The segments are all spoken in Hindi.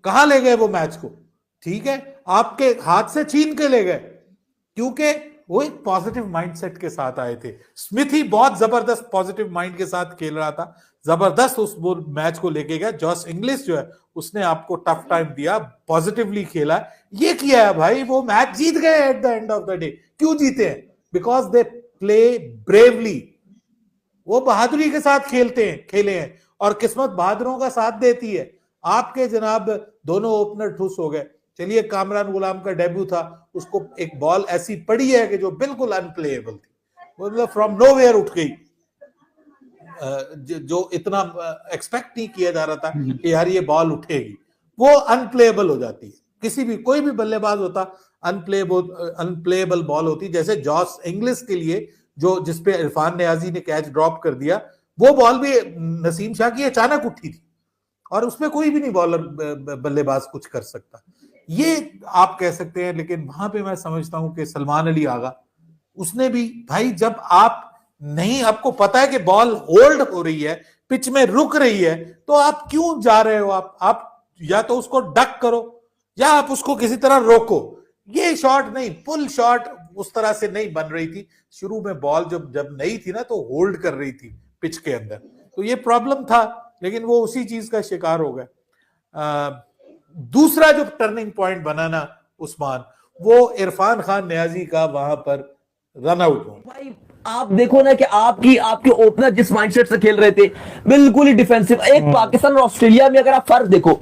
कहां ले गए वो मैच को? ठीक है, आपके हाथ से छीन के ले गए, क्योंकि वो एक पॉजिटिव माइंडसेट के साथ आए थे। स्मिथ ही बहुत जबरदस्त पॉजिटिव माइंड के साथ खेल रहा था, जबरदस्त उस वो मैच को लेके गया। जॉस इंग्लिश जो है उसने आपको टफ टाइम दिया, पॉजिटिवली खेला, ये किया है भाई, वो मैच जीत गए at the end of the day. क्यों जीते हैं? बिकॉज दे प्ले ब्रेवली, वो बहादुरी के साथ खेले हैं, और किस्मत बहादुरों का साथ देती है। आपके जनाब दोनों ओपनर ठुस हो गए। चलिए, कामरान गुलाम का डेब्यू था, उसको एक बॉल ऐसी पड़ी है कि जो बिल्कुल अनप्लेएबल थी, मतलब फ्रॉम नोवेयर उठ गई, जो इतना एक्सपेक्ट नहीं किया जा रहा था कि यार ये बॉल उठेगी, वो अनप्लेएबल हो जाती है। किसी भी कोई भी बल्लेबाज होता, अनप्लेएबल बॉल होती। जैसे जॉस इंग्लिश के लिए जो जिसपे इरफान नियाजी ने कैच ड्रॉप कर दिया, वो बॉल भी नसीम शाह की अचानक उठी थी, और उसमें कोई भी नहीं बॉलर बल्लेबाज कुछ कर सकता, ये आप कह सकते हैं। लेकिन वहां पे मैं समझता हूं कि सलमान अली आगा, उसने भी भाई, जब आप नहीं, आपको पता है कि बॉल होल्ड हो रही है, पिच में रुक रही है, तो आप क्यों जा रहे हो? आप या तो उसको डक करो, या आप उसको किसी तरह रोको। ये शॉट नहीं, पुल शॉट उस तरह से नहीं बन रही थी। शुरू में बॉल जब नहीं थी ना, तो होल्ड कर रही थी पिच के अंदर, तो ये प्रॉब्लम था, लेकिन वो उसी चीज का शिकार हो गए। दूसरा जो टर्निंग पॉइंट बना ना उस्मान, वो इरफान खान नियाजी का वहां पर रन आउट हो। भाई आप देखो ना कि आपके ओपनर जिस माइंडसेट से खेल रहे थे, बिल्कुल ही डिफेंसिव। एक पाकिस्तान और ऑस्ट्रेलिया में अगर आप फर्क देखो,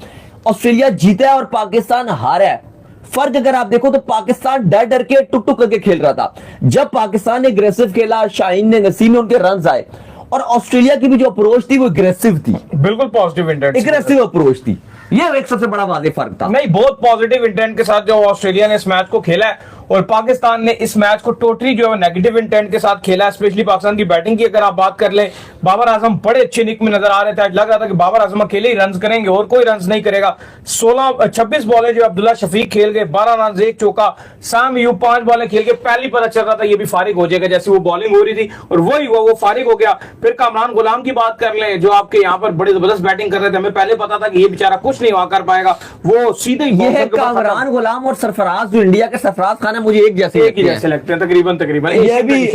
ऑस्ट्रेलिया जीता है और पाकिस्तान हारा है। फर्क अगर आप देखो तो पाकिस्तान डर डर के टुक टुक करके खेल रहा था। जब पाकिस्तान ने अग्रेसिव खेला, शाहीन ने, नसीम ने, उनके रन आए। और ऑस्ट्रेलिया की भी जो अप्रोच थी वो अग्रेसिव थी, बिल्कुल पॉजिटिव इंटेंट, अग्रेसिव अप्रोच थी। ये एक सबसे बड़ा वादे फर्क था। नहीं, बहुत पॉजिटिव इंटेंट के साथ जो ऑस्ट्रेलिया ने इस मैच को खेला है, और पाकिस्तान ने इस मैच को टोटली जो है नेगेटिव इंटेंट के साथ खेला है। स्पेशली पाकिस्तान की बैटिंग की अगर आप बात कर ले, बाबर आजम बड़े अच्छे निक में नजर आ रहे थे। लग रहा था कि बाबर आजम अकेले ही रन करेंगे और कोई रन नहीं करेगा। 26 बॉलें जो अब्दुल्ला शफीक खेल गए, 12 रन, 1 चौका। साम यूब 5 बॉलें खेल के पहली पता चल रहा था ये भी फारिग हो जाएगा, जैसे वो बॉलिंग हो रही थी, और वही हुआ, वो फारिग हो गया। फिर कामरान गुलाम की बात कर ले, जो आपके यहाँ पर बड़ी जबरदस्त बैटिंग कर रहे थे। हमें पहले पता था कि ये बेचारा कुछ नहीं वहां कर पाएगा, वो सीधे ये कामरान गुलाम और सरफराज, जो इंडिया के सरफराज खान है, मुझे एक जैसे लगते हैं तकरीबन। ये भी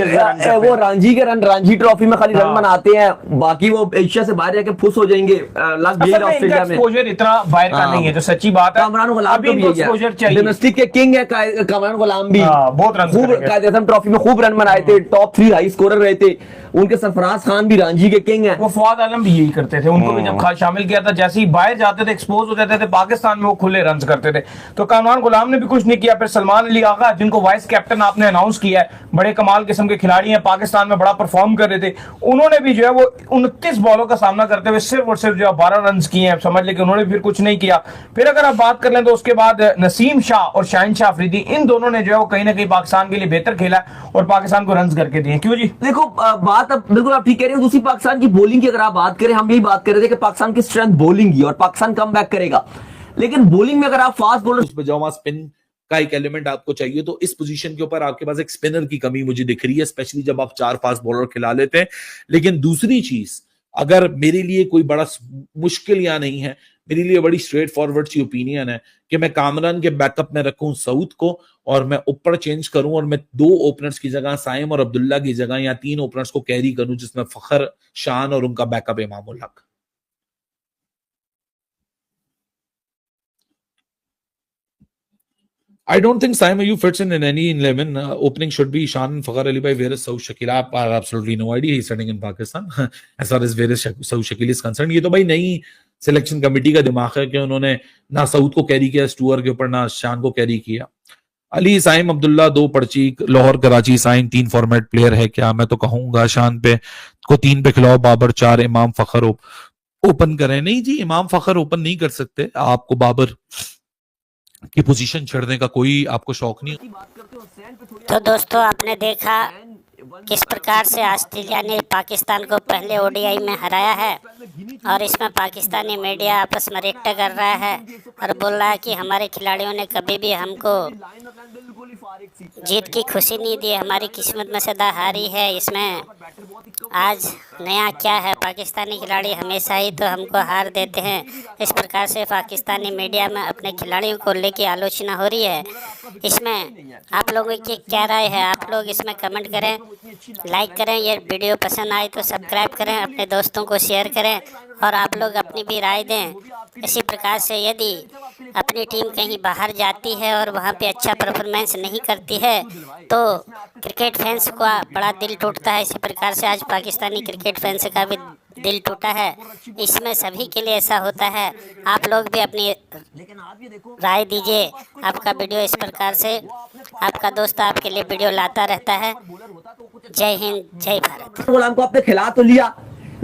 वो रांझी के रन, रांझी ट्रॉफी में खाली रन बनाते हैं, बाकी वो एशिया से बाहर जाके फुस हो जाएंगे। ऑस्ट्रेलिया में एक्सपोजर इतना बाहर का नहीं है, जो सच्ची बात है। कामरान गुलाम भी एक्सपोजर चाहिए, डिमेस्टिक के किंग है कामरान गुलाम भी। बहुत रन, खूब कायदे आज़म ट्रॉफी में खूब रन बनाए थे, टॉप 3 हाई स्कोरर रहे थे। उनके सरफराज खान भी रांझी के किंग है। वो फवाद आलम भी यही करते थे, उनको भी जब शामिल किया था, जैसे ही बाहर जाते थे एक्सपोज हो जाते थे, पाकिस्तान में वो खुले रन करते थे। तो कामरान गुलाम ने भी कुछ नहीं किया। फिर सलमान अली आगा, जिनको वाइस कैप्टन आपने अनाउंस किया है, बड़े कमाल किस्म के खिलाड़ी हैं, पाकिस्तान में बड़ा परफॉर्म कर रहे थे, उन्होंने भी जो है वो 29 बॉलों का सामना करते हुए सिर्फ और सिर्फ जो है 12 रन किए हैं, समझ लें कि उन्होंने फिर कुछ नहीं किया। फिर अगर आप बात कर लें तो उसके बाद नसीम शाह और शाहीन शाह अफरीदी, इन दोनों ने जो है वो कहीं ना कहीं पाकिस्तान के लिए बेहतर खेला और पाकिस्तान को रन करके दिए। क्यों जी? देखो बात अब बिल्कुल आप ठीक कह रहे हो। दूसरी पाकिस्तान की बॉलिंग की अगर आप बात करें, हम यही बात कर रहे थे कि पाकिस्तान की स्ट्रेंथ बॉलिंग ही, और पाकिस्तान कम बैक करेगा। लेकिन बॉलिंग में अगर आप फास्ट बॉलर, स्पिन का एक एलिमेंट आपको चाहिए, तो इस पोजीशन के ऊपर आपके पास एक स्पिनर की कमी मुझे दिख रही है, स्पेशली जब आप 4 फास्ट बॉलर खिला लेते हैं। लेकिन दूसरी चीज, अगर मेरे लिए कोई बड़ा मुश्किल या नहीं है, मेरे लिए बड़ी स्ट्रेट फॉरवर्ड सी ओपिनियन है कि मैं कामरान के बैकअप में रखूं सऊद को, और मैं ऊपर चेंज करूं, और मैं 2 ओपनर्स की जगह साइम और अब्दुल्ला की जगह या 3 ओपनर्स को कैरी करूं, जिसमें फखर, शान और उनका backup Imam ul Haq. I don't think Saim Ayub fits in any 11. Opening should be Shan and Fakhar Ali Bhai. Where is Saud Shakil? I have absolutely no idea. He's studying in Pakistan. As far as where is Saud Shakil is concerned, ये तो भाई नई सिलेक्शन कमेटी का दिमाग है कि उन्होंने ना सऊद को कैरी किया स्टूअर के ऊपर, ना शान को कैरी किया। अली, साइम, अब्दुल्ला 2 पर्ची, लाहौर, कराची, साइम 3 फॉर्मेट प्लेयर है क्या? मैं तो कहूंगा शान पे को 3 पे खिलाओ, बाबर 4, इमाम फखर ओपन करें। नहीं जी, इमाम फखर ओपन नहीं कर सकते, आपको बाबर की पोजीशन छोड़ने का कोई आपको शौक नहीं। तो दोस्तों, आपने देखा किस प्रकार से ऑस्ट्रेलिया ने पाकिस्तान को पहले ओडीआई में हराया है, और इसमें पाकिस्तानी मीडिया आपस में रेक्टा कर रहा है और बोल रहा है कि हमारे खिलाड़ियों ने कभी भी हमको जीत की खुशी नहीं दी, हमारी किस्मत में सदा हारी है। इसमें आज नया क्या है, पाकिस्तानी खिलाड़ी हमेशा ही तो हमको हार देते हैं। इस प्रकार से पाकिस्तानी मीडिया में अपने खिलाड़ियों को लेकर आलोचना हो रही है। इसमें आप लोगों की क्या राय है? आप लोग इसमें कमेंट करें, लाइक करें। ये वीडियो पसंद आए तो सब्सक्राइब करें, अपने दोस्तों को शेयर करें और आप लोग अपनी भी राय दें। इसी प्रकार से यदि अपनी टीम कहीं बाहर जाती है और वहाँ पे अच्छा परफॉर्मेंस नहीं करती है तो क्रिकेट फैंस का बड़ा दिल टूटता है। इसी प्रकार से आज पाकिस्तानी क्रिकेट फैंस का भी दिल टूटा है। इसमें सभी के लिए ऐसा होता है। आप लोग भी अपनी राय दीजिए। आपका वीडियो इस प्रकार से आपका दोस्त आपके लिए वीडियो लाता रहता है। जय हिंद, जय भारत। गुलाम को आपने खिला तो लिया,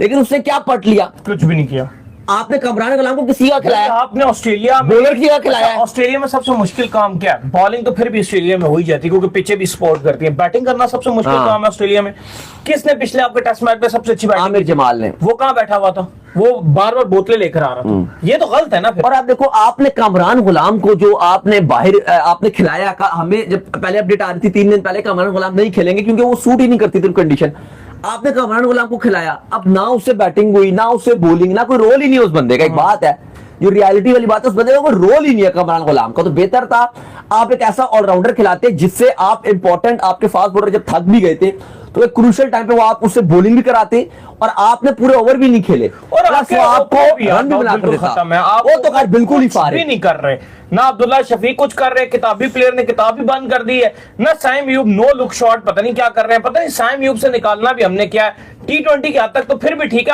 लेकिन उसने क्या पट लिया? कुछ भी नहीं किया। आपने कमरान गुलाम को किसी का खिलाया? आपने ऑस्ट्रेलिया में बॉलर किया खिलाया है? ऑस्ट्रेलिया में सबसे मुश्किल काम क्या है? बॉलिंग तो फिर भी ऑस्ट्रेलिया में हो ही जाती है क्योंकि पिचें भी सपोर्ट करती है। बैटिंग करना सबसे मुश्किल हाँ। काम है ऑस्ट्रेलिया में। किसने पिछले आपके टेस्ट मैच में सबसे अच्छी बैटिंग? आमिर जमाल ने। वो कहाँ बैठा हुआ था? वो बार बार बोतलें लेकर आ रहा था। ये तो गलत है ना फिर। और आप देखो, आपने कामरान गुलाम को जो आपने बाहर आपने खिलाया, हमें जब पहले अपडेट आ रही थी 3 दिन पहले कामरान गुलाम नहीं खेलेंगे क्योंकि वो सूट ही नहीं करती थी कंडीशन। आपने कामरान गुलाम को खिलाया, अब ना उससे बैटिंग हुई, ना उससे बॉलिंग, ना कोई रोल ही नहीं उस बंदे का। एक बात है, जो रियलिटी वाली बात है, उस बंदे का कोई रोल ही नहीं है कामरान गुलाम का। तो बेहतर था आप एक ऐसा ऑलराउंडर खिलाते जिससे आप इंपॉर्टेंट, आपके फास्ट बॉलर जब थक भी गए थे तो एक क्रूशियल टाइम पे वो आप उससे बॉलिंग भी कराते और आपने पूरे ओवर भी नहीं खेले और आपको रन भी बना कर देता। वो तो खैर बिल्कुल ही फारे नहीं कर रहे ना। अब्दुल्ला शफीक कुछ कर रहे हैं, किताबी प्लेयर ने किताब भी बंद कर दी है ना। साइम यूब नो लुक शॉट पता नहीं क्या कर रहे हैं, पता नहीं साइम यूब से निकालना भी हमने क्या है। T20 के हद तक तो फिर भी ठीक है।